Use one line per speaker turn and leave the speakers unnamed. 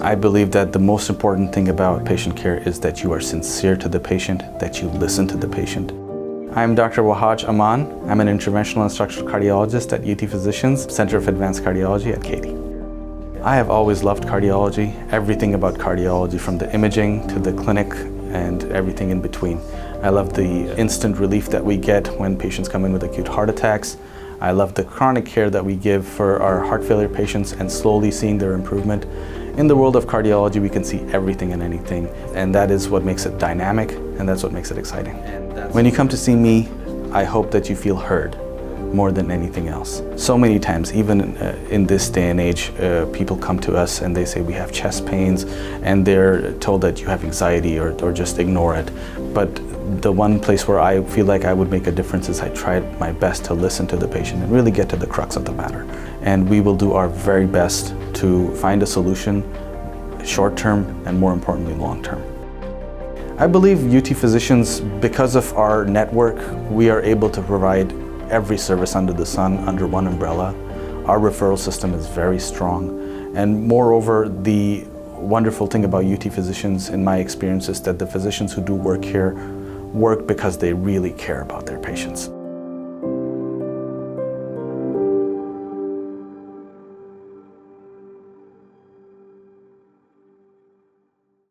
I believe that the most important thing about patient care is that you are sincere to the patient, that you listen to the patient. I'm Dr. Wahaj Aman. I'm an interventional and structural cardiologist at UT Physicians Center of Advanced Cardiology at Katy. I have always loved cardiology, everything about cardiology, from the imaging to the clinic and everything in between. I love the instant relief that we get when patients come in with acute heart attacks. I love the chronic care that we give for our heart failure patients and slowly seeing their improvement. In the world of cardiology, we can see everything and anything, and that is what makes it dynamic, and that's what makes it exciting. When you come to see me, I hope that you feel heard more than anything else. So many times, even in this day and age, people come to us and they say we have chest pains, and they're told that you have anxiety or just ignore it. But the one place where I feel like I would make a difference is I tried my best to listen to the patient and really get to the crux of the matter. And we will do our very best to find a solution, short-term and more importantly, long-term. I believe UT Physicians, because of our network, we are able to provide every service under the sun under one umbrella. Our referral system is very strong. And moreover, the wonderful thing about UT Physicians, in my experience, is that the physicians who do work here work because they really care about their patients.